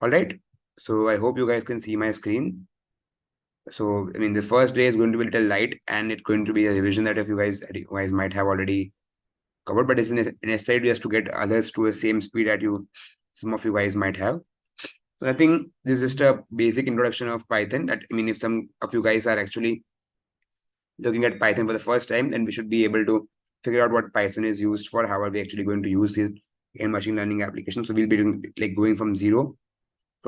All right. So I hope you guys can see my screen. So, I mean, the first day is going to be a little light and it's going to be a revision that you guys might have already covered, but it's necessary just to get others to the same speed that some of you guys might have. So I think this is just a basic introduction of Python. That, I mean, if some of you guys are actually looking at Python for the first time, then we should be able to figure out what Python is used for. How are we actually going to use it in machine learning applications? So we'll be doing like going from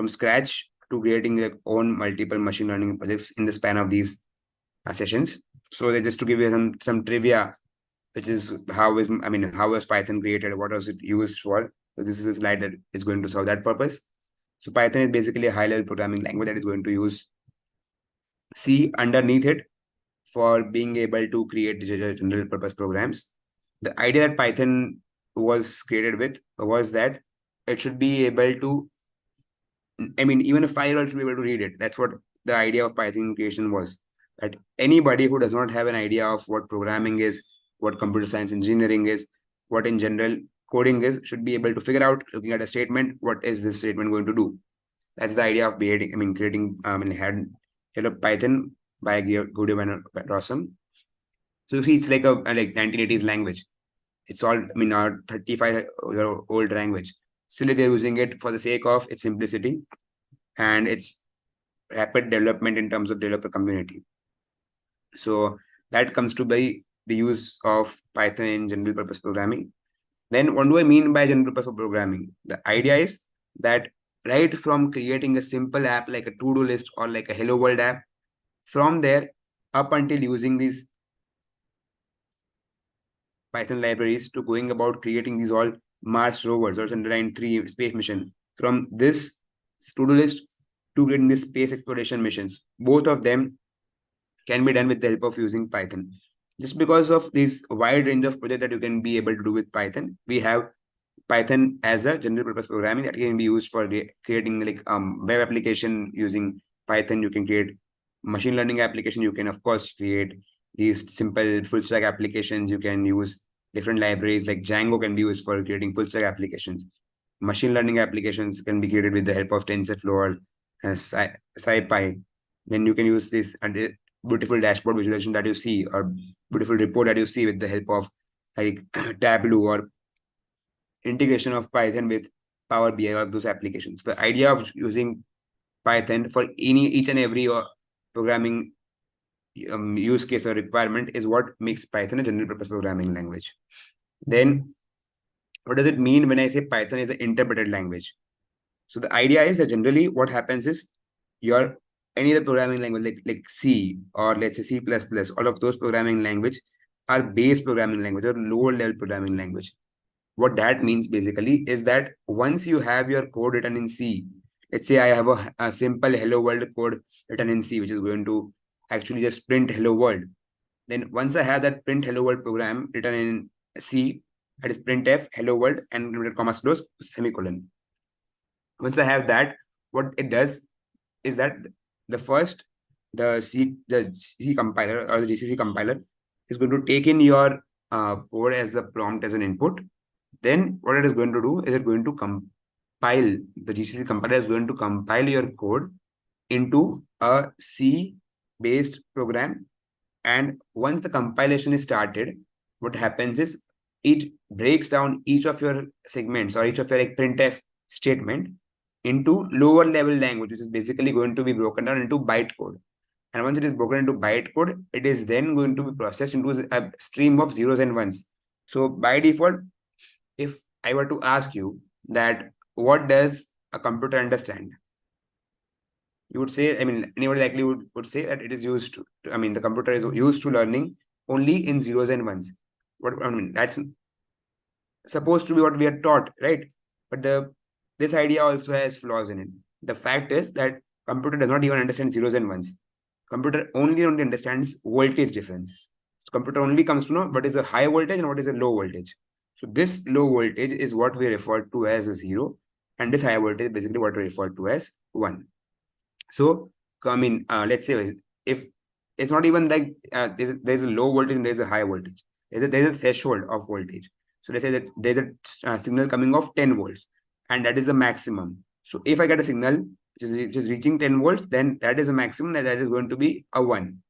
scratch to creating like own multiple machine learning projects in the span of these sessions. So just to give you some trivia, which is how was Python created? What was it used for? So this is a slide that is going to serve that purpose. So Python is basically a high-level programming language that is going to use C underneath it for being able to create general purpose programs. The idea that Python was created with was that it should be able to, I mean, even a 5-year-old should be able to read it. That's what the idea of Python creation was. That anybody who does not have an idea of what programming is, what computer science engineering is, what in general coding is, should be able to figure out, looking at a statement, what is this statement going to do. That's the idea of creating had developed Python by Guido van Rossum. So you see, it's like a like 1980s language. It's all, I mean, a 35-year-old language. Still, if you're using it for the sake of its simplicity and its rapid development in terms of developer community. So that comes to by the use of Python in general purpose programming. Then what do I mean by general purpose programming? The idea is that right from creating a simple app like a to-do list or like a Hello World app, from there up until using these Python libraries to going about creating these all Mars rovers or Chandrayaan-3 space mission. From this to-do list to creating this space exploration missions, both of them can be done with the help of using Python. Just because of this wide range of projects that you can be able to do with Python, we have Python as a general purpose programming that can be used for creating like web application using Python. You can create machine learning application. You can of course create these simple full stack applications. You can use different libraries like Django can be used for creating full stack applications. Machine learning applications can be created with the help of TensorFlow or SciPy. Then you can use this beautiful dashboard visualization that you see or beautiful report that you see with the help of like Tableau or integration of Python with Power BI or those applications. The idea of using Python for each and every programming use case or requirement is what makes Python a general purpose programming language. Then what does it mean when I say Python is an interpreted language? So the idea is that generally what happens is your any other programming language like C or let's say C++, all of those programming language are base programming language or lower level programming language. What that means basically is that once you have your code written in C, let's say I have a simple hello world code written in C, which is going to actually just print hello world. Then once I have that print hello world program written in C, that is printf hello world and comma close semicolon. Once I have that, what it does is that the C compiler or the GCC compiler is going to take in your code as a prompt as an input. Then what it is going to do is it going to compile, the GCC compiler is going to compile your code into a C based program. And once the compilation is started, what happens is it breaks down each of your segments or each of your like printf statement into lower level language, which is basically going to be broken down into bytecode. And once it is broken into bytecode, it is then going to be processed into a stream of zeros and ones. So by default, if I were to ask you that what does a computer understand, you would say, I mean, anybody likely would say that it is used to, I mean, the computer is used to learning only in zeros and ones. What I mean, that's supposed to be what we are taught, right? But this idea also has flaws in it. The fact is that computer does not even understand zeros and ones. Computer only understands voltage differences. So computer only comes to know what is a high voltage and what is a low voltage. So this low voltage is what we refer to as a 0, and this high voltage is basically what we refer to as 1. So, I mean, let's say if it's not even like there's a low voltage and there's a high voltage. There's a threshold of voltage. So let's say that there's a signal coming of 10 volts, and that is the maximum. So if I get a signal which is reaching 10 volts, then that is a maximum, that is going to be a 1.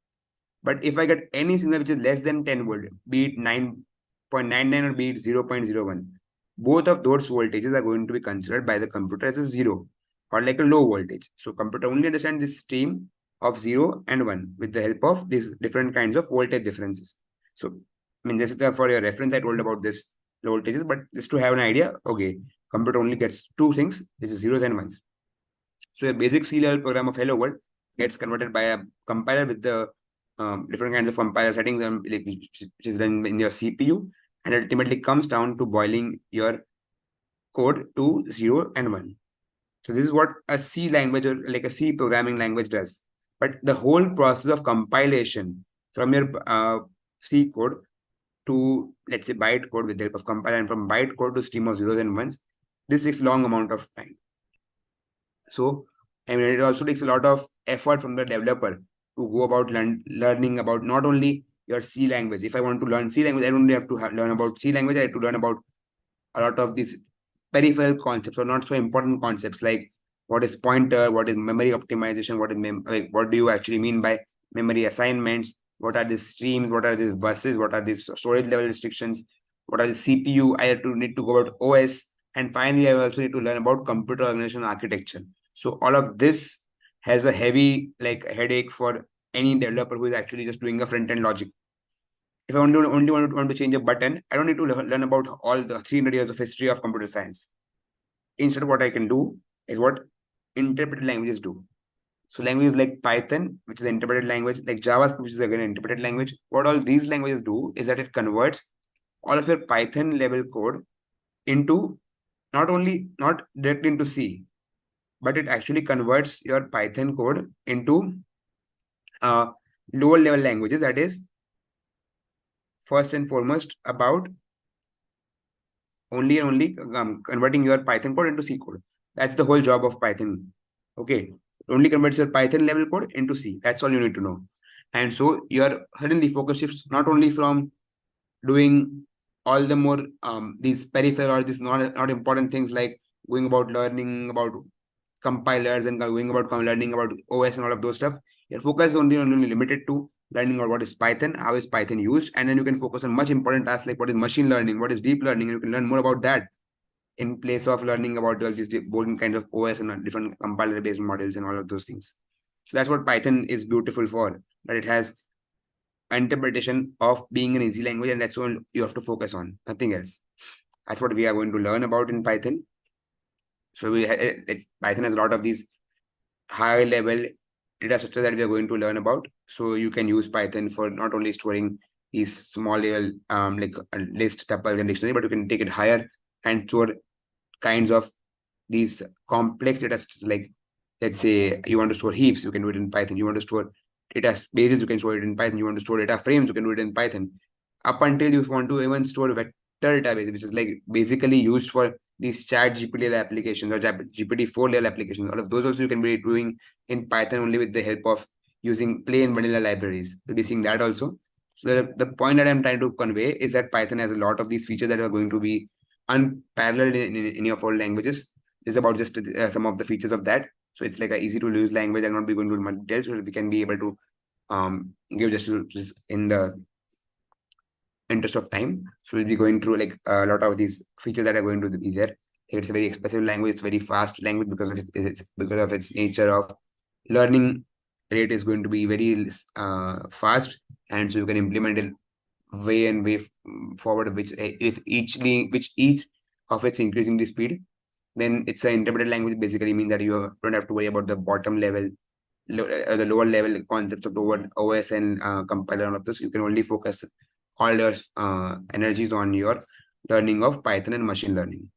But if I get any signal which is less than 10 volt, be it 9.99 or be it 0.01, both of those voltages are going to be considered by the computer as a 0 or like a low voltage. So computer only understands this stream of 0 and 1 with the help of these different kinds of voltage differences. So, I mean, this is for your reference, I told about this voltages, but just to have an idea, okay, computer only gets two things, which is zeros and ones. So a basic C-level program of Hello World gets converted by a compiler with the different kinds of compiler settings, which is done in your CPU, and ultimately comes down to boiling your code to 0 and 1. So this is what a C language or like a C programming language does. But the whole process of compilation from your C code to, let's say, byte code with the help of compiler, and from byte code to stream of zeros and ones, this takes long amount of time. So, I mean, it also takes a lot of effort from the developer to go about learning about not only your C language. If I want to learn C language, I don't have to learn about C language. I have to learn about a lot of these peripheral concepts or not so important concepts like what is pointer, what is memory optimization, what is like what do you actually mean by memory assignments, what are these streams, what are these buses, what are these storage level restrictions, what are the CPU. I have to need to go about OS, and finally I also need to learn about computer organization architecture. So all of this has a heavy like headache for any developer who is actually just doing a front-end logic. If I only want to change a button, I don't need to learn about all the 300 years of history of computer science. Instead, what I can do is what interpreted languages do. So languages like Python, which is an interpreted language, like JavaScript, which is again an interpreted language. What all these languages do is that it converts all of your Python level code into not directly into C, but it actually converts your Python code into lower level languages. That is first and foremost about only converting your Python code into C code. That's the whole job of Python. Okay, it only converts your Python level code into C. That's all you need to know. And so your suddenly focus shifts not only from doing all the more these peripheral or these not important things like going about learning about compilers and going about learning about OS and all of those stuff. Your focus is only limited to learning about what is Python, how is Python used, and then you can focus on much important tasks like what is machine learning, what is deep learning, and you can learn more about that in place of learning about all these different kinds of OS and different compiler-based models and all of those things. So that's what Python is beautiful for, that it has interpretation of being an easy language, and that's all you have to focus on, nothing else. That's what we are going to learn about in Python. So Python has a lot of these high level data structures that we are going to learn about. So you can use Python for not only storing these small level like a list, tuples, and dictionary, but you can take it higher and store kinds of these complex data structures. Like, let's say you want to store heaps, you can do it in Python. You want to store data bases, you can store it in Python. You want to store data frames, you can do it in Python. Up until you want to even store vector database, which is like basically used for these chat GPT level applications or GPT-4 level applications. All of those also you can be doing in Python only with the help of using plain vanilla libraries. You'll be seeing that also. So the point that I'm trying to convey is that Python has a lot of these features that are going to be unparalleled in any of our languages. It's about just some of the features of that. So it's like an easy to use language. I'll not be going to much details, so we can be able to give just in the interest of time. So we'll be going through like a lot of these features that are going to be there. It's a very expressive language. It's very fast language because of its nature of learning rate is going to be very fast, and so you can implement it way forward, which each of its increasing the speed. Then it's an interpreted language. Basically means that you don't have to worry about the bottom level, the lower level concepts of the OS and compiler and all of this. You can only focus all your energies on your learning of Python and machine learning.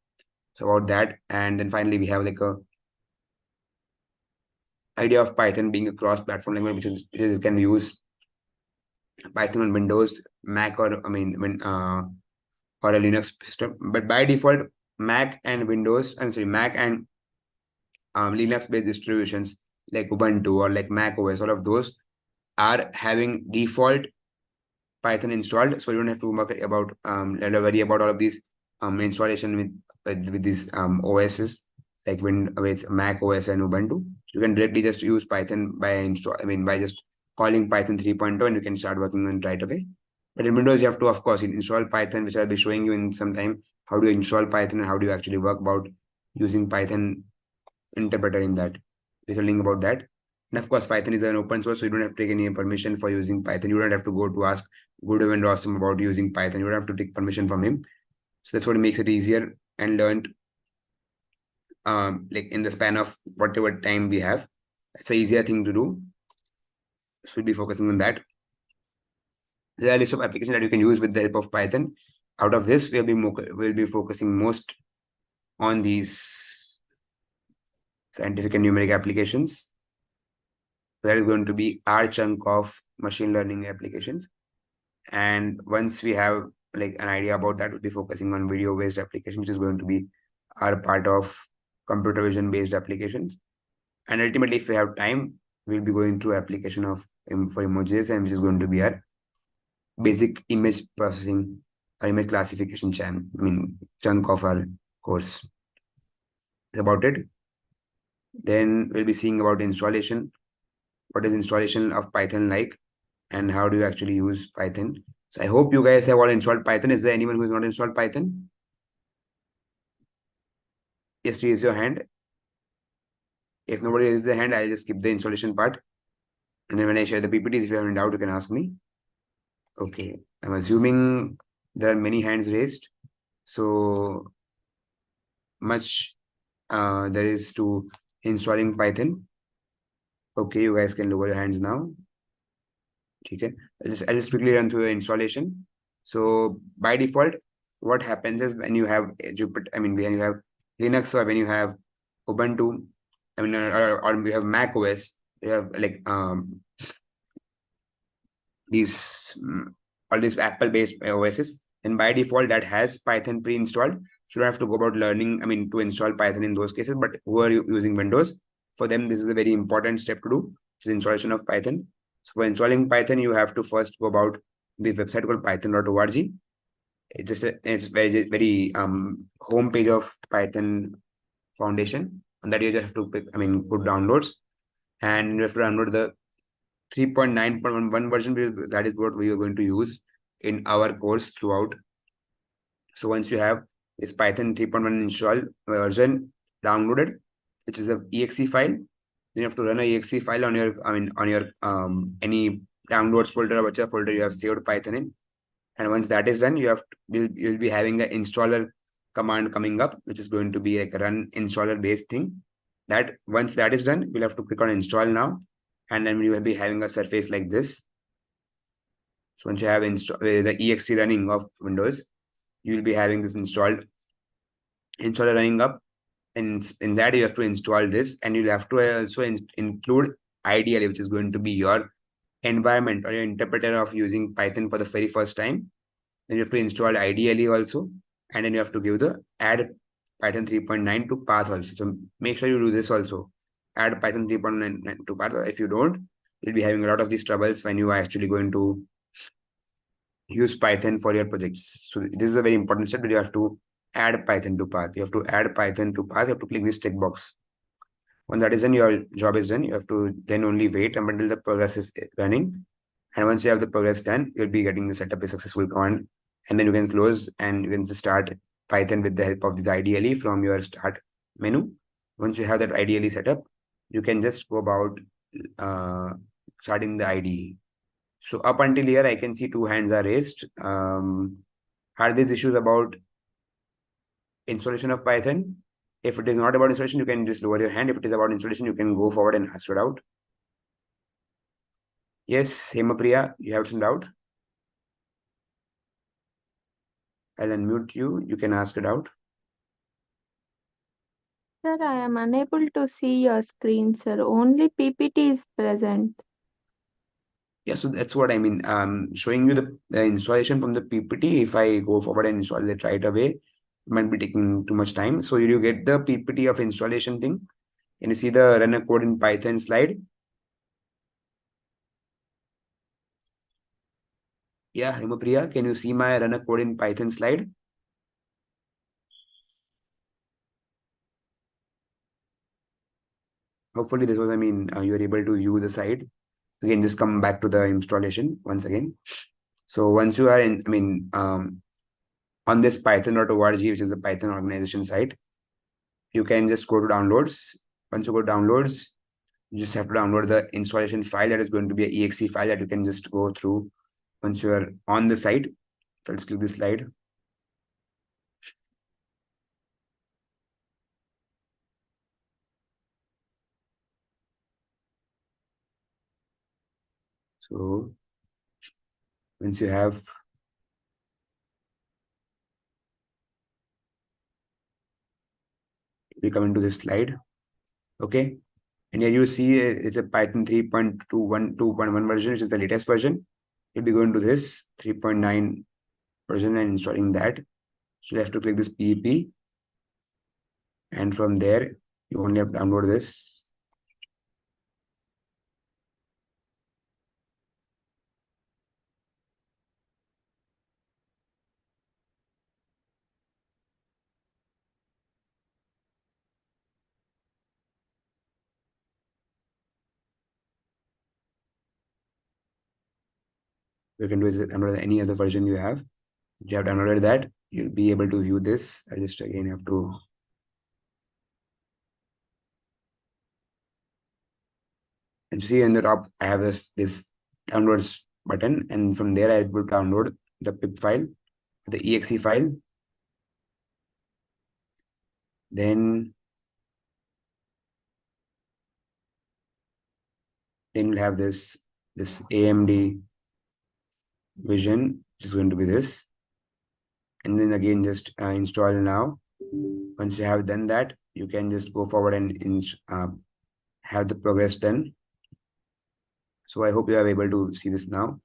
So about that, and then finally we have like a idea of Python being a cross-platform language, which can use Python on Windows, Mac, or or a Linux system. But by default, Mac and Linux-based distributions like Ubuntu or like Mac OS, all of those are having default Python installed, so you don't have to worry about all of these installation with these OSs. like with Mac OS and Ubuntu. You can directly just use Python by just calling Python 3.0 and you can start working on it right away. But in Windows, you have to, of course, install Python, which I'll be showing you in some time. How do you install Python and how do you actually work about using Python interpreter in that. There's a link about that. And of course, Python is an open source, so you don't have to take any permission for using Python. You don't have to go to ask Gudev and Rossum about using Python. You don't have to take permission from him. So that's what makes it easier and learned like in the span of whatever time we have. It's an easier thing to do. So we'll be focusing on that. There are a list of applications that you can use with the help of Python. Out of this, we'll be focusing most on these scientific and numeric applications. That is going to be our chunk of machine learning applications. And once we have like an idea about that, we'll be focusing on video-based application, which is going to be our part of computer vision-based applications. And ultimately, if we have time, we'll be going through application of for emojis, and which is going to be our basic image processing or image classification chunk of our course. That's about it. Then we'll be seeing about installation. What is installation of Python like, and how do you actually use Python? So I hope you guys have all installed Python. Is there anyone who has not installed Python? Yes, raise your hand. If nobody raises their hand, I'll just skip the installation part. And then when I share the PPTs, if you have any doubt, you can ask me. Okay, I'm assuming there are many hands raised. So much there is to installing Python. Okay, you guys can lower your hands now. Okay, I'll just quickly run through the installation. So by default, what happens is when you have Jupyter, when you have Linux or when you have Ubuntu, or we have Mac OS, you have like these all these Apple-based OSs, and by default that has Python pre-installed. So you don't have to go about learning, to install Python in those cases. But who are using Windows, for them this is a very important step to do, which is installation of Python. So for installing Python, you have to first go about this website called python.org. It's very home page of Python Foundation, and that you just have to put downloads, and you have to download the 3.9.11 version, because that is what we are going to use in our course throughout. So once you have this Python 3.1 install version downloaded, which is a exe file, then you have to run a exe file on your any downloads folder or whichever folder you have saved Python in. And once that is done, you'll be having an installer command coming up, which is going to be like a run installer based thing. That once that is done, we'll have to click on install now, and then we will be having a surface like this. So once you have the exe running of Windows, you will be having this installer running up, and in that you have to install this, and you'll have to also include IDL, which is going to be your environment or your interpreter of using Python for the very first time. Then you have to install IDLE also, and then you have to give the add Python 3.9 to path also. So make sure you do this also. Add Python 3.9 to path. If you don't, you'll be having a lot of these troubles when you are actually going to use Python for your projects. So this is a very important step, but you have to add Python to path. You have to add Python to path. You have to click this tick box. Once that is done, your job is done. You have to then only wait until the progress is running. And once you have the progress done, you'll be getting the setup a successful command. And then you can close and you can start Python with the help of this IDLE from your start menu. Once you have that IDLE set up, you can just go about starting the IDE. So up until here, I can see 2 hands are raised. Are these issues about installation of Python? If it is not about installation, you can just lower your hand. If it is about installation, you can go forward and ask it out. Yes, Hemapriya, you have some doubt? I'll unmute you. You can ask it out. Sir, I am unable to see your screen, sir. Only PPT is present. Yeah, so that's what I mean. Showing you the installation from the PPT. If I go forward and install it right away, it might be taking too much time. So you get the PPT of installation thing. Can you see the run a code in Python slide? Yeah, Hemapriya, can you see my run a code in Python slide? hopefully this was, you are able to view the site. Again, just come back to the installation once again. So once you are in, on this python.org, which is a Python organization site, you can just go to downloads. Once you go to downloads, you just have to download the installation file. That is going to be an exe file that you can just go through once you are on the site. So let's click this slide. So once you have, we come into this slide. Okay. And here you see it's a Python 3.21 version, which is the latest version. You'll be going to this 3.9 version and installing that. So you have to click this PEP. And from there, you only have to download this. You can do is download any other version you have. If you have downloaded that, you'll be able to view this. I just again have to. And you see in the top, I have this downloads button, and from there I will download the pip file, the exe file. Then we'll have this AMD vision, which is going to be this. And then again, just install now. Once you have done that, you can just go forward and have the progress done. So I hope you are able to see this now.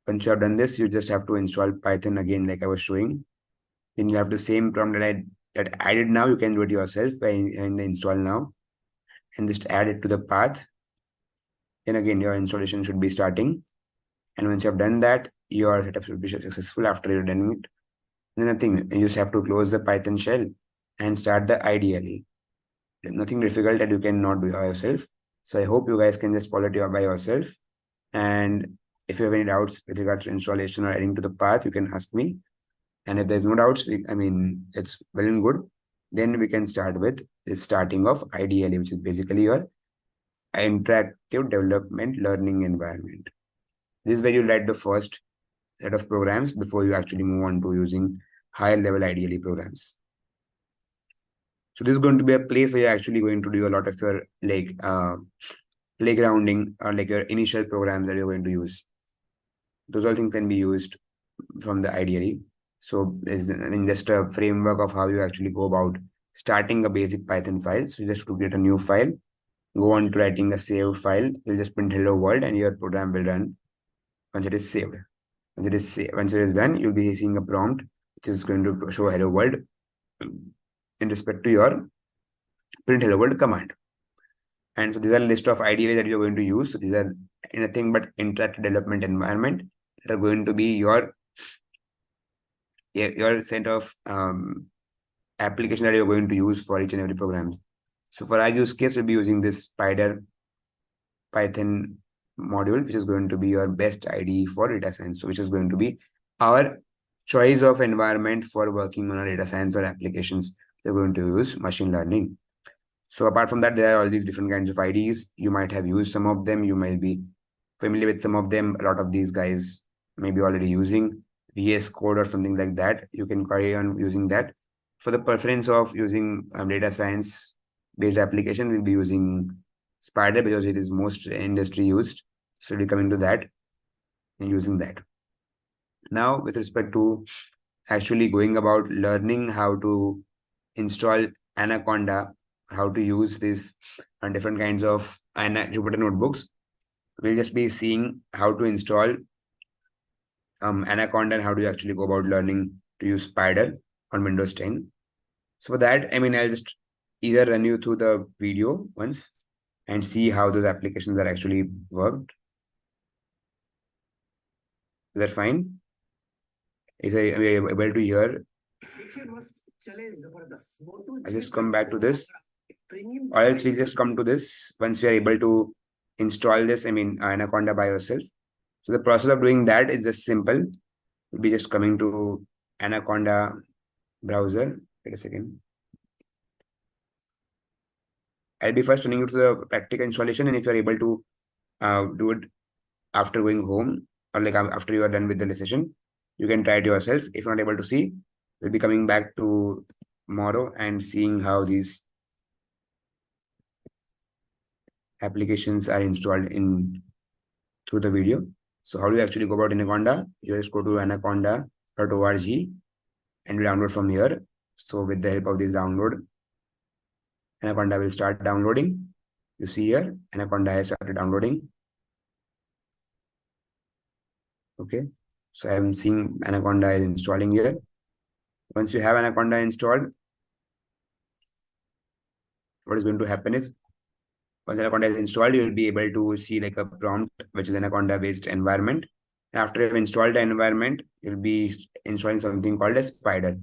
Once you have done this, you just have to install Python again, like I was showing. Then you have the same prompt that I did now. You can do it yourself by in the install now, and just add it to the path. Then again, your installation should be starting. And once you have done that, your setup should be successful after you're done it. Then nothing, you just have to close the Python shell and start the IDLE. Nothing difficult that you cannot do by yourself. So I hope you guys can just follow it by yourself. And if you have any doubts with regards to installation or adding to the path, you can ask me. And if there's no doubts, it's well and good. Then we can start with the starting of IDLE, which is basically your interactive development learning environment. This is where you write the first set of programs before you actually move on to using higher level IDLE programs. So this is going to be a place where you're actually going to do a lot of your playgrounding or like your initial programs that you're going to use. Those all things can be used from the IDLE. So it's just a framework of how you actually go about starting a basic Python file. So you just have to create a new file, go on to writing a save file. You'll just print hello world and your program will run once it is saved. Once it is done, you'll be seeing a prompt which is going to show hello world in respect to your print hello world command. And so these are a list of IDEs that you're going to use. So these are nothing but interactive development environment that are going to be your set of application that you're going to use for each and every program. So for our use case, we'll be using this Spider Python module, which is going to be your best IDE for data science. So which is going to be our choice of environment for working on our data science or applications. They're going to use machine learning. So apart from that, there are all these different kinds of IDs. You might have used some of them. You might be familiar with some of them. A lot of these guys may be already using VS Code or something like that. You can carry on using that. For the preference of using data science based application, we'll be using Spider because it is most industry used. So we'll be coming to that and using that. Now, with respect to actually going about learning how to install Anaconda, how to use this on different kinds of Jupyter notebooks, we'll just be seeing how to install Anaconda and how to actually go about learning to use Spider on Windows 10. So for that, I'll just either run you through the video once and see how those applications are actually worked. Is that fine? Are you able to hear? I just come back to this. Or else we'll just come to this once we are able to install this, Anaconda by yourself. So the process of doing that is just simple. We'll be just coming to Anaconda browser. Wait a second. I'll be first running you to the practical installation, and if you're able to do it after going home or like after you are done with the session, you can try it yourself. If you're not able to see, we'll be coming back to tomorrow and seeing how these applications are installed in through the video. So how do you actually go about Anaconda? You just go to anaconda.org and we download from here. So with the help of this download, Anaconda will start downloading. You see here, Anaconda has started downloading. Okay, so I'm seeing Anaconda is installing here. Once you have Anaconda installed, what is going to happen is, once Anaconda is installed, you will be able to see like a prompt, which is Anaconda based environment. And after you've installed the environment, you'll be installing something called a spider.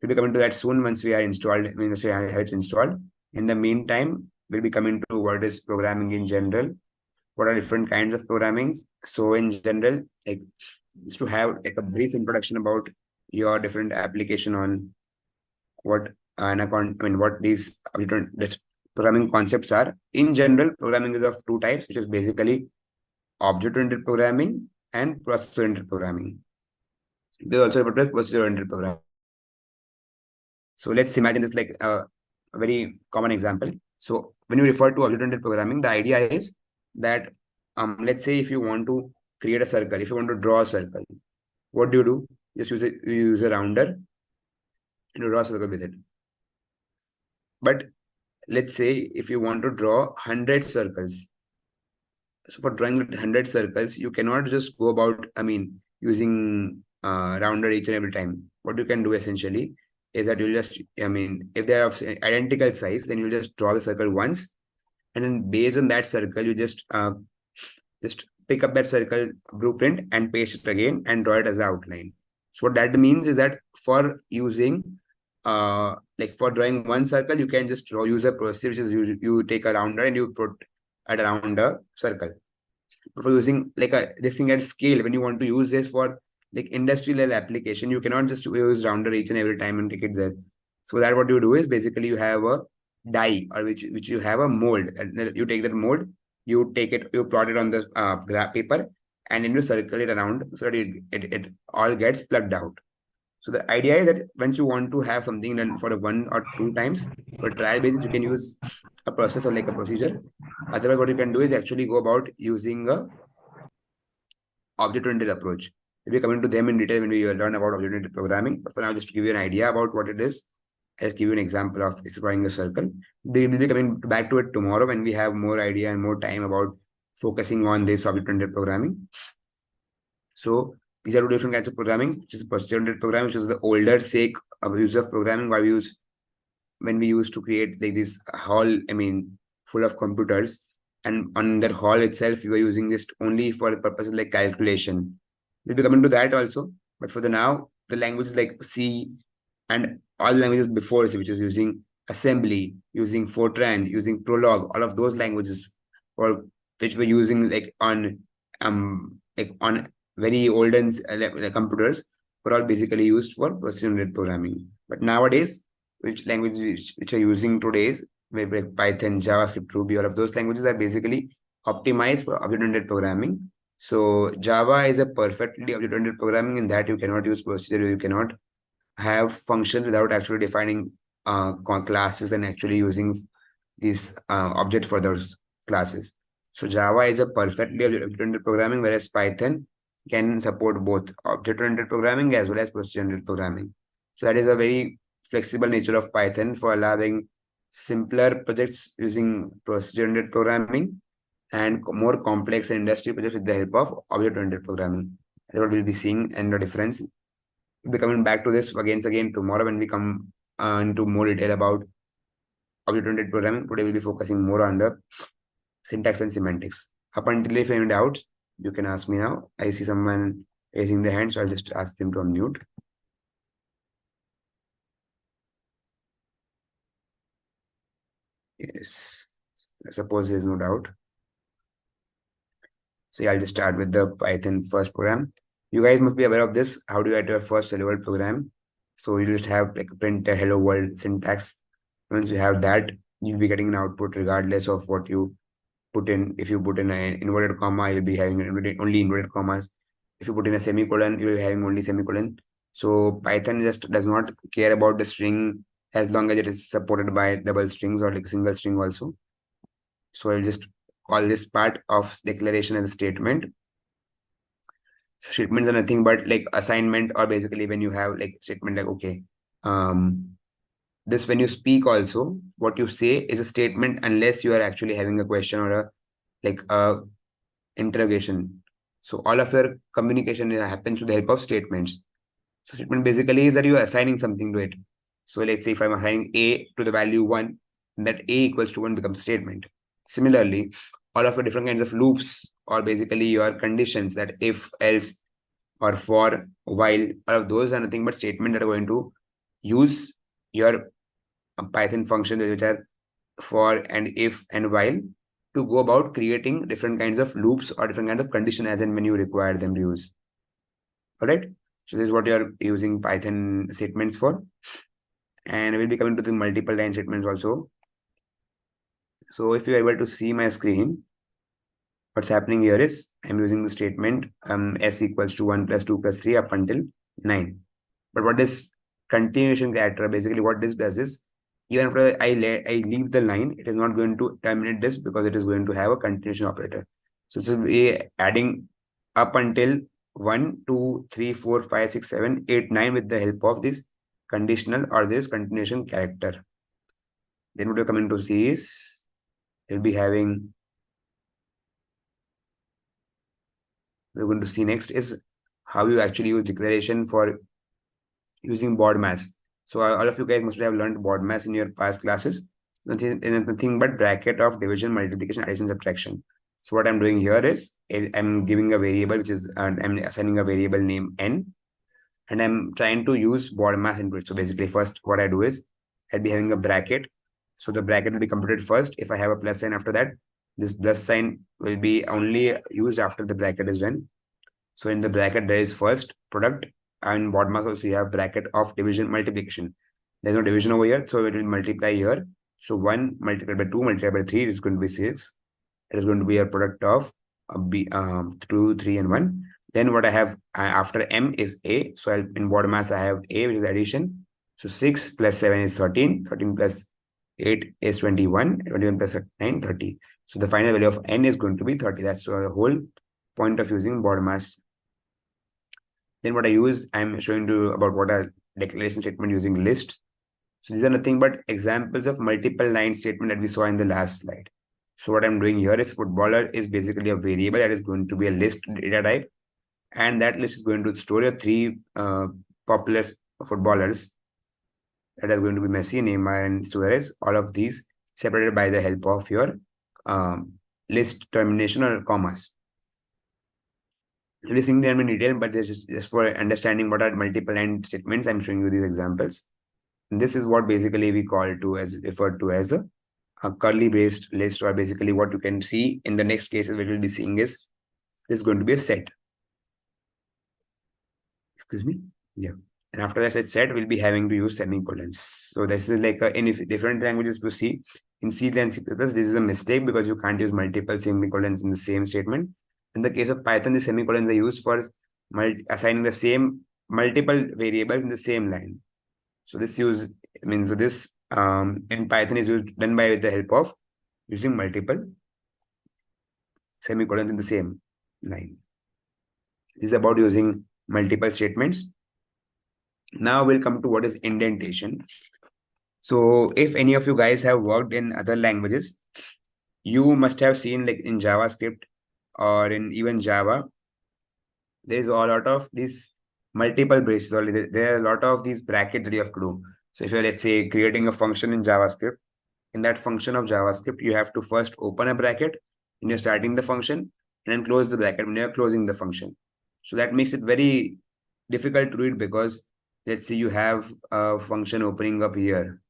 We'll be coming to that soon once we are installed, once we have it installed. In the meantime, we'll be coming to what is programming in general. What are different kinds of programming? So in general, like just to have like a brief introduction about your different application on what what these different programming concepts are. In general, programming is of two types, which is basically object-oriented programming and process-oriented programming. They also refer to as procedure-oriented programming. So let's imagine this like a very common example. So when you refer to object-oriented programming, the idea is that let's say if you want to create a circle, if you want to draw a circle, what do? Just you use a rounder and you draw a circle with it. But let's say if you want to draw 100 circles. So for drawing 100 circles, you cannot just go about, using rounder each and every time. What you can do essentially is that you'll just, if they are of identical size, then you'll just draw the circle once. And then based on that circle, you just pick up that circle blueprint and paste it again and draw it as an outline. So what that means is that for using like for drawing one circle, you can just use a process which is you take a rounder and you put at around the circle. But for using like this thing at scale, when you want to use this for like industrial level application, you cannot just use rounder each and every time and take it there. So that what you do is basically you have a die or which you have a mold. And you take that mold, you take it, you plot it on the graph paper, and then you circle it around so that it all gets plugged out. So the idea is that once you want to have something done for 1 or 2 times, for trial basis, you can use a process or like a procedure. Otherwise, what you can do is actually go about using a object-oriented approach. We'll be coming to them in detail when we learn about object-oriented programming. But for now, just to give you an idea about what it is, I'll give you an example of drawing a circle. We will be coming back to it tomorrow when we have more idea and more time about focusing on this object-oriented programming. So these are two different kinds of programming, which is procedure-oriented programming, which is the older sake of use of programming where we use when we used to create like this hall, full of computers. And on that hall itself, we were using this only for the purposes like calculation. We'll be coming to that also. But for the now, the languages like C and all languages before C, which is using assembly, using Fortran, using Prolog, all of those languages for which we're using like on very olden computers were all basically used for procedure-oriented programming. But nowadays, which languages which are using today's like Python, JavaScript, Ruby, all of those languages are basically optimized for object-oriented programming. So Java is a perfectly object-oriented programming in that you cannot use procedure, you cannot have functions without actually defining classes and actually using these objects for those classes. So Java is a perfectly object-oriented programming, whereas Python can support both object-oriented programming as well as procedure-oriented programming. So that is a very flexible nature of Python for allowing simpler projects using procedure-oriented programming and more complex and industry projects with the help of object-oriented programming. That's what we'll be seeing and the difference. We'll be coming back to this again tomorrow when we come into more detail about object-oriented programming. Today we'll be focusing more on the syntax and semantics. Up until if you have any doubts, you can ask me now. I see someone raising their hand, so I'll just ask them to unmute. Yes, I suppose there's no doubt. So yeah, I'll just start with the Python first program. You guys must be aware of this. How do you write your first hello world program? So you just have like print a hello world syntax. Once you have that, you'll be getting an output regardless of what you put in. If you put in an inverted comma, you'll be having only inverted commas. If you put in a semicolon, you'll be having only semicolon. So Python just does not care about the string as long as it is supported by double strings or like a single string also. So I'll just call this part of declaration as a statement. So statements are nothing but like assignment, or basically when you have like statement like, okay, this when you speak also, what you say is a statement unless you are actually having a question or a like a interrogation. So all of your communication happens with the help of statements. So statement basically is that you are assigning something to it. So let's say if I'm assigning a to the value 1, that a equals to 1 becomes a statement. Similarly, all of the different kinds of loops, or basically your conditions, that if, else, or for, while, all of those are nothing but statements that are going to use your Python functions, which are for and if and while, to go about creating different kinds of loops or different kinds of condition as and when you require them to use. All right. So this is what you're using Python statements for. And we'll be coming to the multiple line statements also. So if you're able to see my screen, what's happening here is I'm using the statement s equals to 1 plus 2 plus 3 up until 9. But what is continuation character? Basically, what this does is, even after I leave the line, it is not going to terminate this because it is going to have a continuation operator. So this will be adding up until 1, 2, 3, 4, 5, 6, 7, 8, 9 with the help of this conditional or this continuation character. Then what we're coming to see is we'll be having, we're going to see next is how you actually use declaration for using board mass. So all of you guys must have learned board mass in your past classes. Nothing but bracket of division, multiplication, addition, subtraction. So what I'm doing here is I'm giving a variable, which is I'm assigning a variable name n, and I'm trying to use board mass into it. So basically, first what I do is I'll be having a bracket. So the bracket will be computed first. If I have a plus sign after that, this plus sign will be only used after the bracket is done. So in the bracket, there is first product, and bottom also you have bracket of division multiplication. There's no division over here, so it will multiply here. So 1 multiplied by 2 multiplied by 3 is going to be 6. It is going to be a product of 2, 3, and 1. Then what I have after m is a. So in bottom mass, I have a, which is addition. So 6 plus 7 is 13. 13 plus 8 is 21. 21 plus 9, 30. So the final value of n is going to be 30. That's the whole point of using bottom mass. Then what I use, I'm showing you about what a declaration statement using lists. So these are nothing but examples of multiple line statement that we saw in the last slide. So what I'm doing here is footballer is basically a variable that is going to be a list data type. And that list is going to store your 3 popular footballers that are going to be Messi, Neymar, and Suarez. All of these separated by the help of your list termination or commas. Listening to them in detail, but just for understanding what are multiple line statements, I'm showing you these examples. And this is what basically we call to as referred to as a curly based list, or basically what you can see in the next cases which we'll be seeing is this is going to be a set. Excuse me. Yeah. And after that set, we'll be having to use semicolons. So this is like in different languages to see. In C and C++, this is a mistake because you can't use multiple semicolons in the same statement. In the case of Python, the semicolons are used for assigning the same multiple variables in the same line. So this in Python is done by the help of using multiple semicolons in the same line. This is about using multiple statements. Now we'll come to what is indentation. So if any of you guys have worked in other languages, you must have seen like in JavaScript or in even Java, there is a lot of these multiple braces, or there are a lot of these brackets that you have to do. So if you're, let's say, creating a function in JavaScript, in that function of JavaScript, you have to first open a bracket when you're starting the function and then close the bracket when you're closing the function. So that makes it very difficult to read because let's say you have a function opening up here.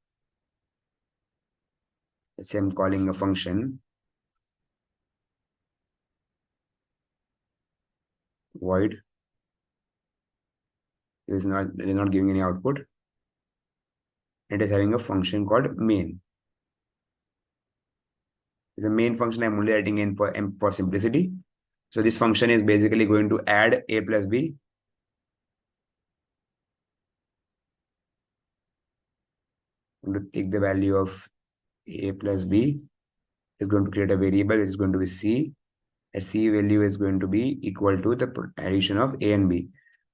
let's say I'm calling a function void. It is not giving any output. It is having a function called main. The main function I'm only writing in for simplicity. So this function is basically going to add a plus b. I'm going to take the value of a plus b. Is going to create a variable which is going to be c. That c value is going to be equal to the addition of a and b.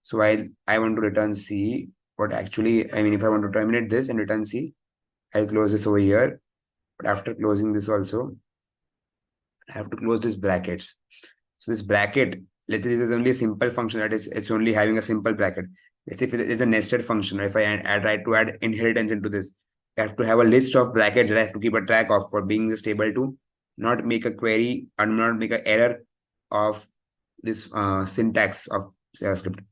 So while I want to return c, what actually, I mean, if I want to terminate this and return c, I'll close this over here. But after closing this also, I have to close these brackets. So this bracket, let's say this is only a simple function, that is, it's only having a simple bracket. Let's say if it is a nested function, if I try to add inheritance into this, I have to have a list of brackets that I have to keep a track of for being just able to not make a query and not make an error of this syntax of JavaScript.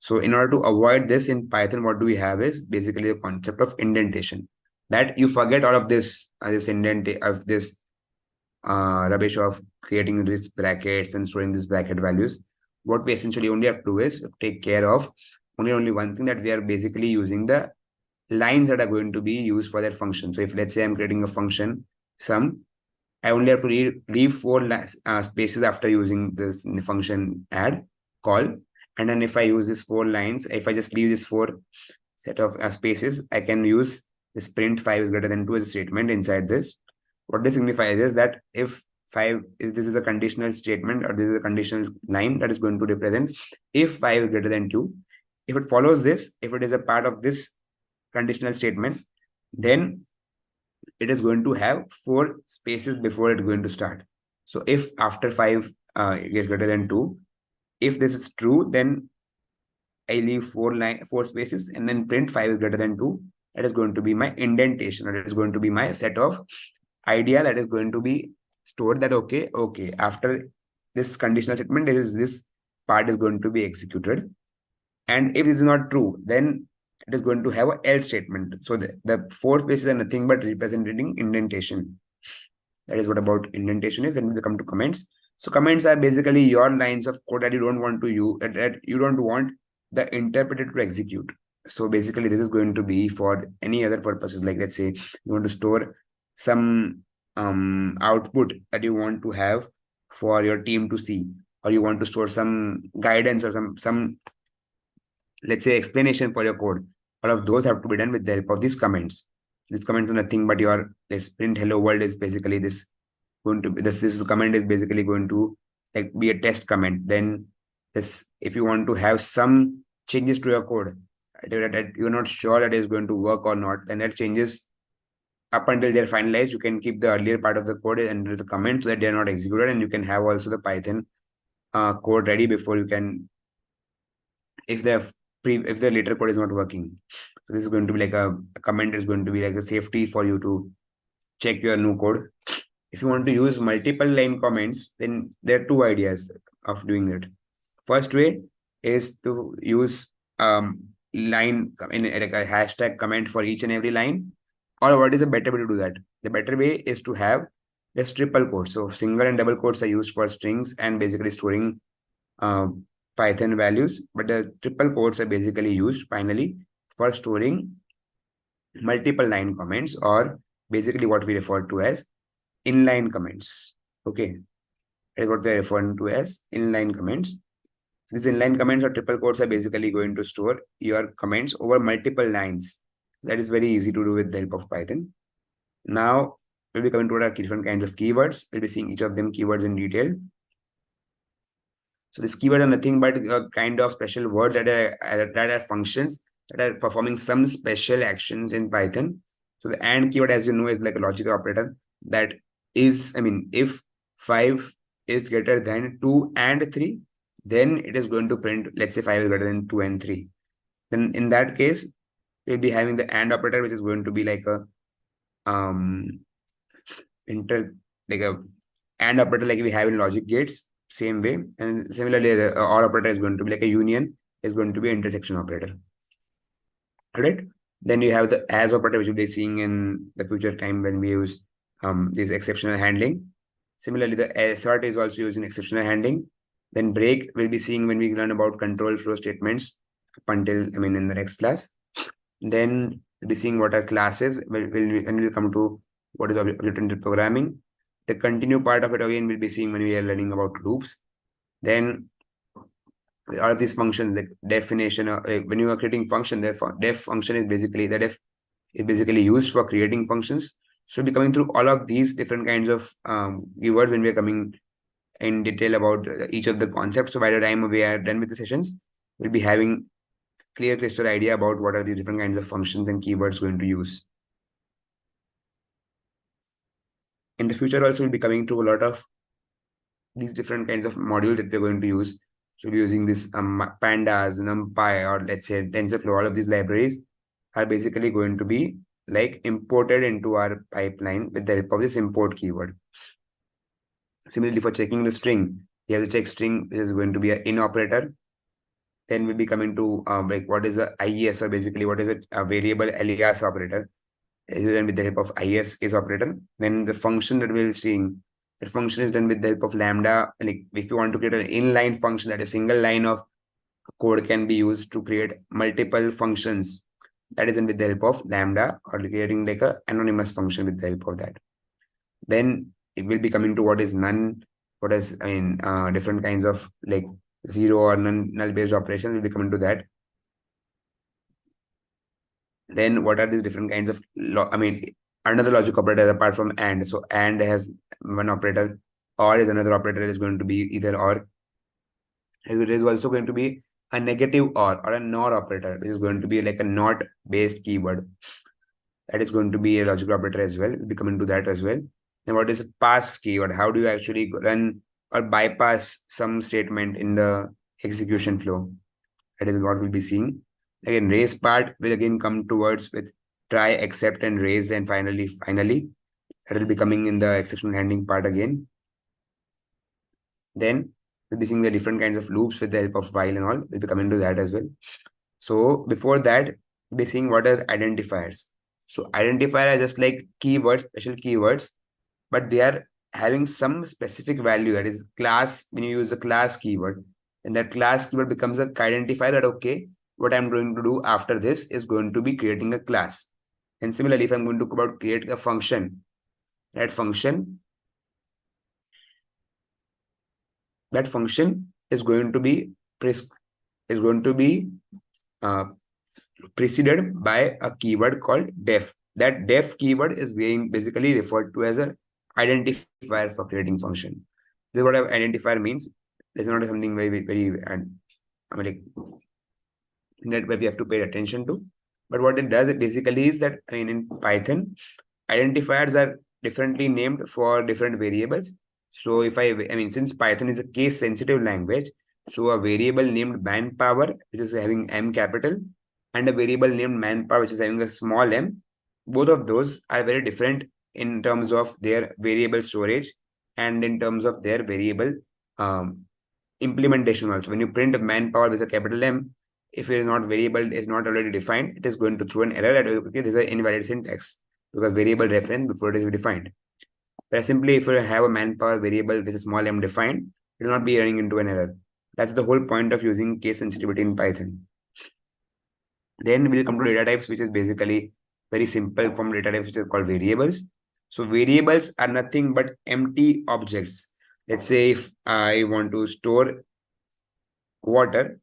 So in order to avoid this in Python, what do we have is basically the concept of indentation. That you forget all of this, rubbish of creating these brackets and storing these bracket values. What we essentially only have to do is take care of only one thing, that we are basically using the lines that are going to be used for that function. So if let's say I'm creating a function sum, I only have to leave four spaces after using this function add call. And then if I use these 4 lines, if I just leave this 4 set of spaces, I can use this print 5 is greater than 2 as a statement inside this. What this signifies is that if 5 is, this is a conditional statement, or this is a conditional line that is going to represent if 5 is greater than 2. If it follows this, if it is a part of this conditional statement, then it is going to have 4 spaces before it's going to start. So if after 5 is greater than 2, if this is true, then I leave 4 spaces and then print 5 is greater than 2. That is going to be my indentation, or it is going to be my set of idea that is going to be stored, that okay, after this conditional statement, this part is going to be executed. And if this is not true, then it is going to have an else statement. So the 4 spaces are nothing but representing indentation. That is what about indentation is. And we come to comments. So comments are basically your lines of code that you don't want to use, that you don't want the interpreter to execute. So basically this is going to be for any other purposes. Like let's say you want to store some output that you want to have for your team to see, or you want to store some guidance or some let's say explanation for your code. All of those have to be done with the help of these comments. These comments are nothing but your this print hello world is basically this going to be this comment is basically going to like be a test comment. Then this, if you want to have some changes to your code that you're not sure that is going to work or not, then that changes up until they're finalized, you can keep the earlier part of the code under the comment so that they're not executed, and you can have also the Python code ready before you can, if the later code is not working. So this is going to be like a comment is going to be like a safety for you to check your new code. If you want to use multiple line comments, then there are 2 ideas of doing it. First way is to use line in like a hashtag comment for each and every line. Or what is a better way to do that? The better way is to have just triple quotes. So single and double quotes are used for strings and basically storing Python values, but the triple quotes are basically used finally for storing multiple line comments, or basically what we refer to as inline comments. Okay, that is what we are referring to as inline comments. These inline comments or triple quotes are basically going to store your comments over multiple lines. That is very easy to do with the help of Python. Now we'll be coming to our different kinds of keywords. We'll be seeing each of them keywords in detail. So this keyword are nothing but a kind of special words that are functions that are performing some special actions in Python. So the AND keyword, as you know, is like a logical operator that is, I mean, if 5 is greater than 2 and 3, then it is going to print, let's say 5 is greater than 2 and 3. Then in that case, you'll be having the AND operator, which is going to be like a like a AND operator like we have in logic gates, same way. And similarly, the OR operator is going to be like a union, is going to be intersection operator. All right. Then you have the as operator, which we'll be seeing in the future time when we use this exceptional handling. Similarly, the assert is also used in exceptional handling. Then break we'll be seeing when we learn about control flow statements up until, in the next class. Then we'll be seeing what are classes, when we'll come to what is object-oriented programming. The continue part of it again we'll be seeing when we are learning about loops. Then all of these functions, like definition, when you are creating function, def function is basically used for creating functions. So we'll be coming through all of these different kinds of keywords when we are coming in detail about each of the concepts. So by the time we are done with the sessions, we'll be having clear crystal idea about what are the different kinds of functions and keywords going to use. In the future also, we'll be coming to a lot of these different kinds of modules that we're going to use. So we're using this pandas, numpy, or let's say TensorFlow. All of these libraries are basically going to be like imported into our pipeline with the help of this import keyword. Similarly, for checking the string, you have to check string, which is going to be an in operator. Then we'll be coming to like what is the IES, or basically what is it, a variable alias operator. Is done with the help of IS is operator. Then the function that we're seeing, that function is done with the help of lambda. Like if you want to create an inline function, that a single line of code can be used to create multiple functions, that is done with the help of lambda, or creating like a anonymous function with the help of that. Then it will be coming to what is none, what is different kinds of like zero or null based operations. Will be coming to that. Then what are these different kinds of another logic operator apart from AND. So AND has one operator, OR is another operator, is going to be either or. It is also going to be a negative or a NOR operator, which is going to be like a not based keyword. That is going to be a logical operator as well. We'll be coming to that as well. Then what is a pass keyword? How do you actually run or bypass some statement in the execution flow? That is what we'll be seeing. Again, raise part will again come towards with try, accept, and raise, and finally, that will be coming in the exception handling part again. Then we'll be seeing the different kinds of loops with the help of while and all. We'll be coming to that as well. So before that, we'll be seeing what are identifiers. So identifier are just like keywords, special keywords, but they are having some specific value, that is class. When you use a class keyword, and that class keyword becomes a identifier that, okay, what I'm going to do after this is going to be creating a class. And similarly, if I'm going to talk about create a function, that function is going to be preceded by a keyword called def. That def keyword is being basically referred to as an identifier for creating function. This is what identifier means. It's not something very like that where we have to pay attention to. But what it does, it basically is that in Python, identifiers are differently named for different variables. So if since Python is a case sensitive language, so a variable named manpower, which is having M capital, and a variable named manpower, which is having a small m, both of those are very different in terms of their variable storage and in terms of their variable implementation also. When you print manpower with a capital M, if it is not variable, is not already defined, it is going to throw an error that, okay, this is an invalid syntax because variable reference before it is defined. But simply, if you have a manpower variable with a small m defined, it will not be running into an error. That's the whole point of using case sensitivity in Python. Then we'll come to data types, which is basically very simple from data types, which is called variables. So variables are nothing but empty objects. Let's say if I want to store water,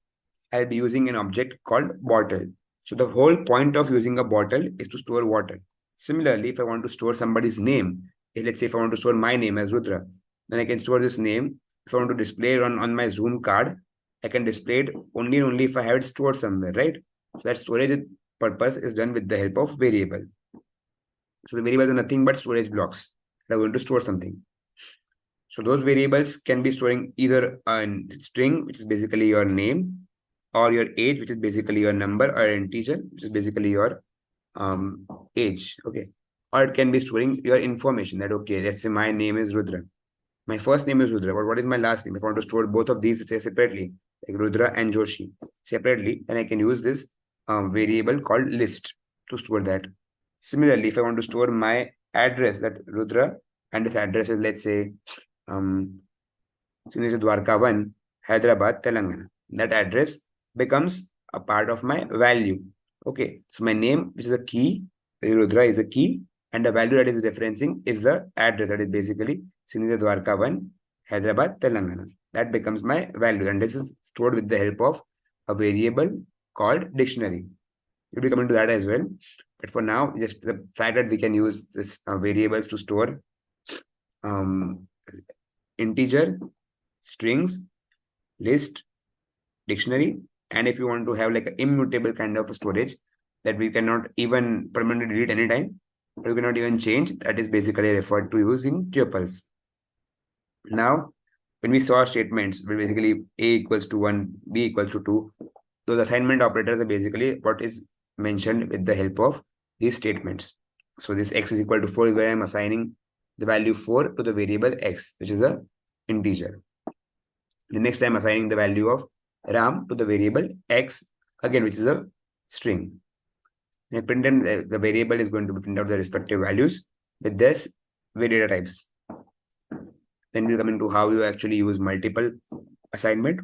I'll be using an object called bottle. So the whole point of using a bottle is to store water. Similarly, if I want to store somebody's name, let's say if I want to store my name as Rudra, then I can store this name. If I want to display it on my Zoom card, I can display it only and only if I have it stored somewhere, right? So that storage purpose is done with the help of variable. So the variables are nothing but storage blocks that are going to store something. So those variables can be storing either a string, which is basically your name, or your age, which is basically your number, or integer, which is basically your age. Okay. Or it can be storing your information that, okay, let's say my name is Rudra. My first name is Rudra, but what is my last name? If I want to store both of these separately, like Rudra and Joshi separately, then I can use this variable called list to store that. Similarly, if I want to store my address that Rudra, and this address is, let's say, Signature Dwarka 1, Hyderabad, Telangana. That address becomes a part of my value. Okay, so my name, which is a key, Rudra is a key, and the value that is referencing is the address, that is basically Signature Dwarka 1, Hyderabad, Telangana. That becomes my value, and this is stored with the help of a variable called dictionary. We'll be coming to that as well. But for now, just the fact that we can use this variables to store integer, strings, list, dictionary, and if you want to have like an immutable kind of storage that we cannot even permanently delete anytime, or you cannot even change, that is basically referred to using tuples. Now, when we saw statements, where basically a equals to 1, b equals to 2, those assignment operators are basically what is mentioned with the help of these statements. So this x is equal to 4 is where I'm assigning the value 4 to the variable x, which is a integer. The next I'm assigning the value of Ram to the variable x, again, which is a string. And I print in the variable is going to print out the respective values with this data types. Then we'll come into how you actually use multiple assignment.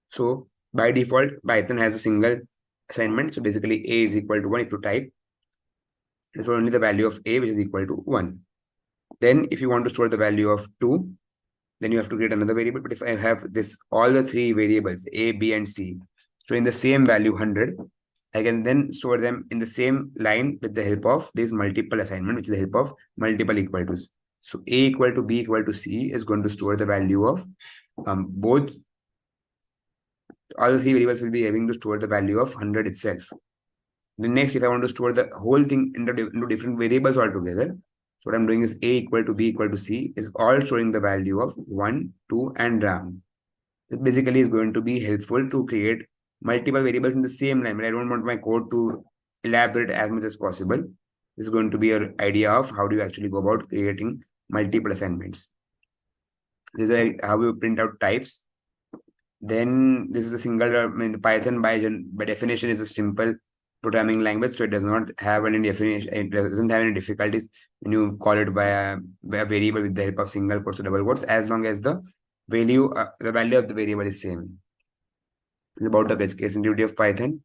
So by default, Python has a single assignment. So basically a is equal to 1 if you type. It's only the value of a, which is equal to 1. Then if you want to store the value of 2, then you have to create another variable. But if I have this, all the three variables, a, b, and c, so in the same value 100, I can then store them in the same line with the help of this multiple assignment, which is the help of multiple equal to's. So a equal to b equal to c is going to store the value of both. All the three variables will be having to store the value of 100 itself. Then next, if I want to store the whole thing into different variables altogether, so what I'm doing is a equal to b equal to c is all storing the value of 1, 2, and ram. It basically is going to be helpful to create multiple variables in the same line, but I don't want my code to elaborate as much as possible. This is going to be an idea of how do you actually go about creating multiple assignments. This is how you print out types. Then this is a single, Python by definition is a simple programming language, so it does not have any definition, it doesn't have any difficulties when you call it via a variable with the help of single quotes or double quotes, as long as the value of the variable is same. It's about the basic sensitivity of Python.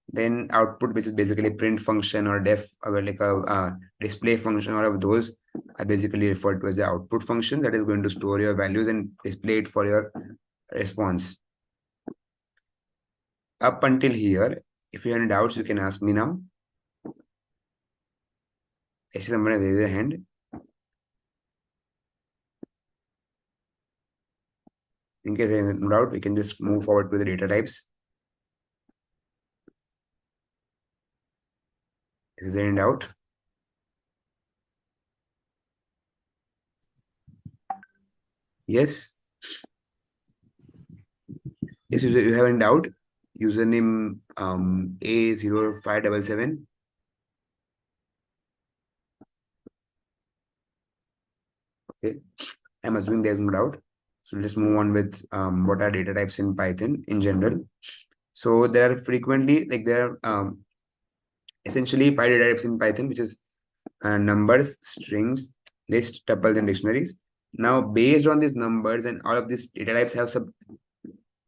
Then output, which is basically print function or def, or like a display function, all of those are basically referred to as the output function that is going to store your values and display it for your response. Up until here, if you have any doubts, you can ask me now. I see someone raise their hand. In case there is no doubt, we can just move forward to the data types. Is there any doubt? Yes. Yes, you have any doubt? Username A0577. Okay, I'm assuming there's no doubt. So let's move on with what are data types in Python in general. So there are frequently, like there are essentially 5 data types in Python, which is numbers, strings, list, tuples, and dictionaries. Now, based on these numbers and all of these data types have sub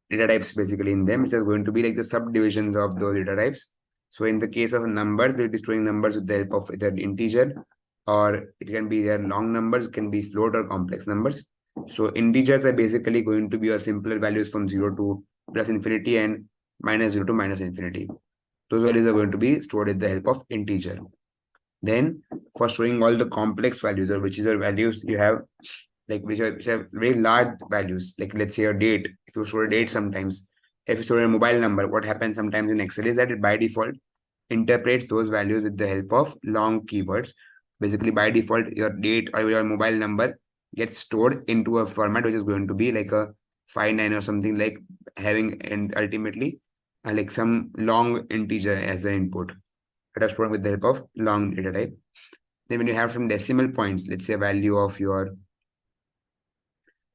data types basically in them, which are going to be like the subdivisions of those data types. So in the case of numbers, we'll be storing numbers with the help of either integer, or it can be their long numbers, it can be float or complex numbers. So integers are basically going to be your simpler values from 0 to plus infinity and minus 0 to minus infinity. Those values are going to be stored with the help of integer. Then for storing all the complex values, or which is the values you have, like which have very large values, like let's say a date. If you store a date, sometimes if you store a mobile number, what happens sometimes in Excel is that it by default interprets those values with the help of long keywords. Basically, by default, your date or your mobile number gets stored into a format which is going to be like a 59 or something, like having, and ultimately like some long integer as the input that are stored with the help of long data type. Then when you have some decimal points, let's say a value of your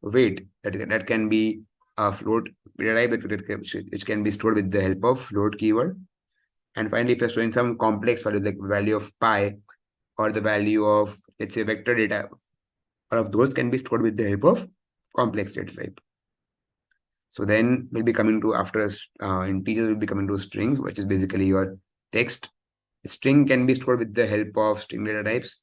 weight, that can be a float data type, which can be stored with the help of float keyword. And finally, if you're storing some complex value like value of pi or the value of, let's say, vector data, all of those can be stored with the help of complex data type. So then we'll be coming to, after integers will be coming to strings, which is basically your text. String can be stored with the help of string data types,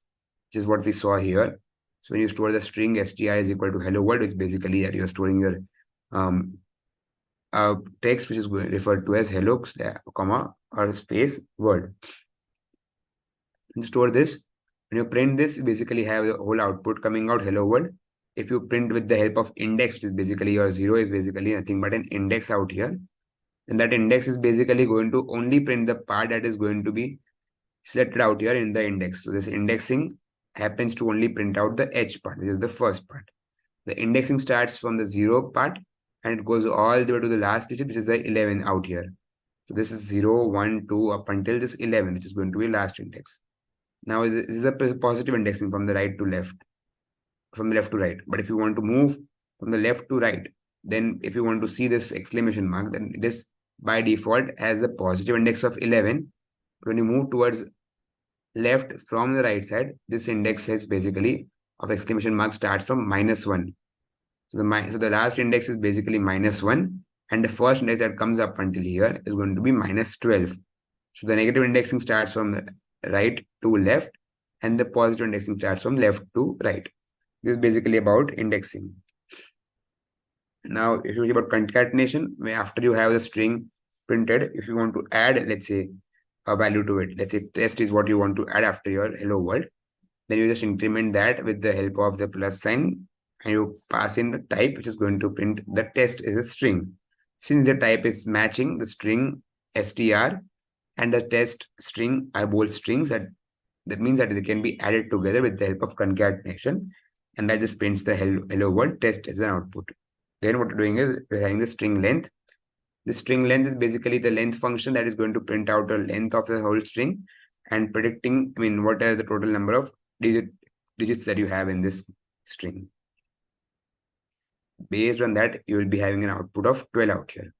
which is what we saw here. So when you store the string str is equal to hello world, it's basically that you're storing your text, which is referred to as hello, comma, or space world. You store this. When you print this, you basically have the whole output coming out hello world. If you print with the help of index, which is basically your 0 is basically nothing but an index out here. And that index is basically going to only print the part that is going to be selected out here in the index. So this indexing happens to only print out the H part, which is the first part. The indexing starts from the 0 part and it goes all the way to the last digit, which is the 11 out here. So this is 0, 1, 2 up until this 11, which is going to be last index. Now this is a positive indexing from the right to left, from the left to right. But if you want to move from the left to right, then if you want to see this exclamation mark, then it is by default has the positive index of 11. When you move towards left from the right side, this index is basically of exclamation mark starts from -1. So the last index is basically -1, and the first index that comes up until here is going to be -12. So the negative indexing starts from right to left, and the positive indexing starts from left to right. This is basically about indexing. Now, if you think about concatenation, after you have the string printed, if you want to add, let's say, a value to it, let's say if test is what you want to add after your hello world, then you just increment that with the help of the plus sign, and you pass in the type, which is going to print the test is a string. Since the type is matching the string str and the test string are both strings, that means that they can be added together with the help of concatenation, and that just prints the hello world test as an output. Then what we're doing is we're having the string length. The string length is basically the length function that is going to print out the length of the whole string and predicting, what are the total number of digits that you have in this string. Based on that, you will be having an output of 12 out here,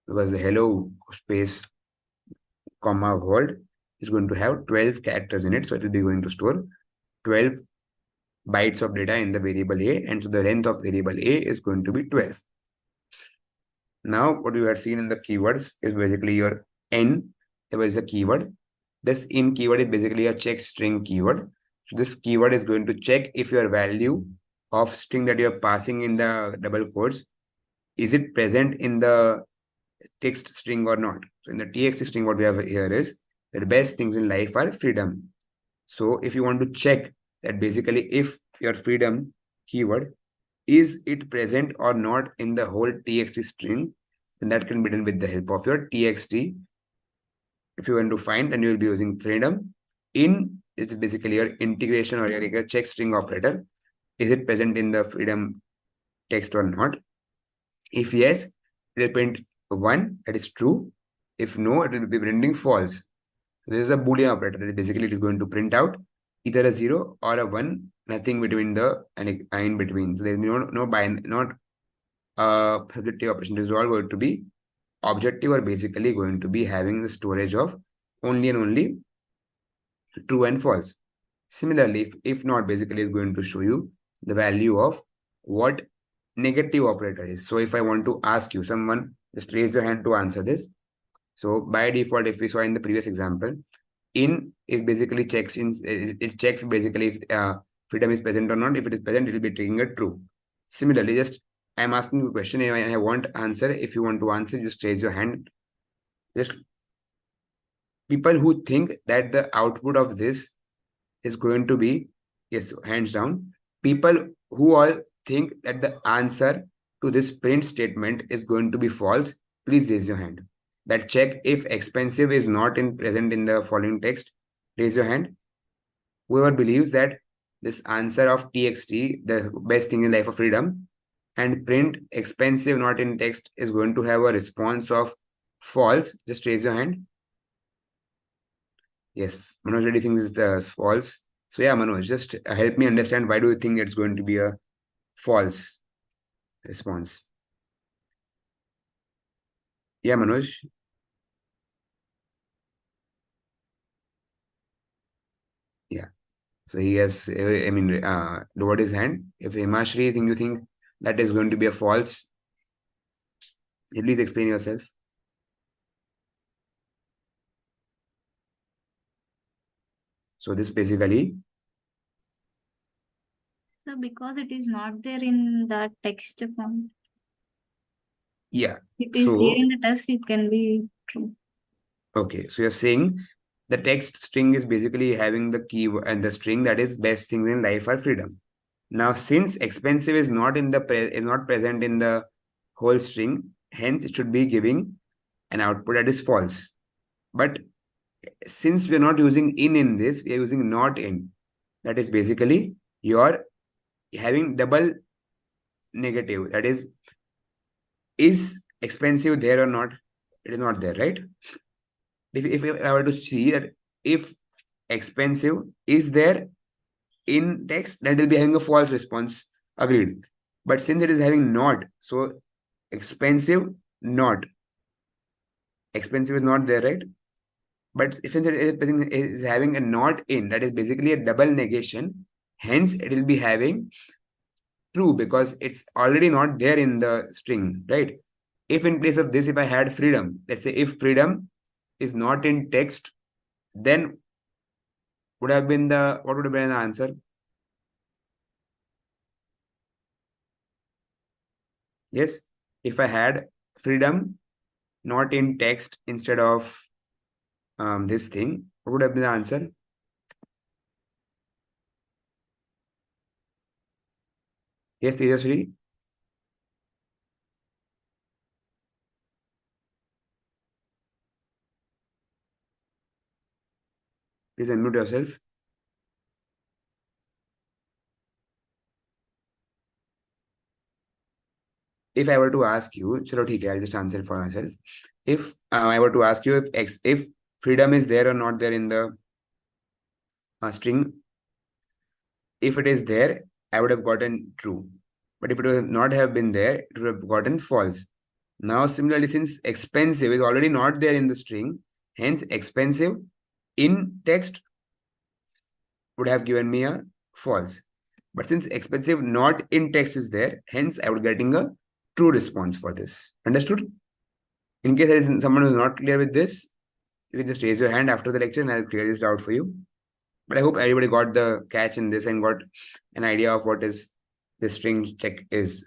because the hello space comma world is going to have 12 characters in it. So it will be going to store 12 bytes of data in the variable A. And so the length of variable A is going to be 12. Now, what you had seen in the keywords is basically your N. There was a keyword. This in keyword is basically a check string keyword. So this keyword is going to check if your value of string that you're passing in the double quotes, is it present in the text string or not. So in the txt string, what we have here is that the best things in life are freedom. So if you want to check that basically if your freedom keyword, is it present or not in the whole txt string, then that can be done with the help of your txt. If you want to find, then you will be using freedom. In is basically your integration or your check string operator. Is it present in the freedom text or not? If yes, it will print 1, that is true. If no, it will be printing false. So this is a Boolean operator. Basically, it is going to print out either a 0 or a 1, nothing between the and in between. So there is not subjective operation. It is all going to be objective, or basically going to be having the storage of only and only true and false. Similarly, if not, basically is going to show you the value of what negative operator is. So if I want to ask you, someone just raise your hand to answer this. So by default, if we saw in the previous example, in is basically checks in, it checks basically if freedom is present or not. If it is present, it will be taking a true. Similarly, just I'm asking you a question and I want answer. If you want to answer, just raise your hand. Just people who think that the output of this is going to be, yes, hands down. People who all think that the answer to this print statement is going to be false, please raise your hand. That check if expensive is not present in the following text, raise your hand. Whoever believes that this answer of txt, the best thing in life of freedom, and print expensive not in text is going to have a response of false, just raise your hand. Yes, Manoj already thinks it's false. So yeah, Manoj, just help me understand, why do you think it's going to be a false response? Yeah, Manoj. So he has, lowered his hand. If Himashri, you think that is going to be a false, please explain yourself. So this basically, So because it is not there in the text form, yeah. it is there So, in the text, it can be true. okay. So you're saying the text string is basically having the key and the string that is best things in life are freedom. Now, since expensive is not in the is not present in the whole string, hence it should be giving an output that is false. But since we're not using in this, we're using not in. That is basically you're having double negative. That is expensive there or not? It is not there, right? If I were to see that if expensive is there in text, that will be having a false response. Agreed. But since it is having not, so expensive, not. Expensive is not there, right? But if it is having a not in, that is basically a double negation. Hence, it will be having true because it's already not there in the string, right? If in place of this, if I had freedom, let's say if freedom is not in text, then would have been what would have been the answer? Yes, if I had freedom not in text instead of this thing, what would have been the answer? Yes, Tejasri? Please unmute yourself. If I were to ask you, chalo, theek hai, I'll just answer for myself. If I were to ask you if freedom is there or not there in the string, if it is there, I would have gotten true. But if it would not have been there, it would have gotten false. Now, similarly, since expensive is already not there in the string, hence expensive in text would have given me a false. But since expensive not in text is there, hence I would getting a true response for this. Understood? In case there is someone who is not clear with this, you can just raise your hand after the lecture and I'll clear this out for you. But I hope everybody got the catch in this and got an idea of what is this string check is.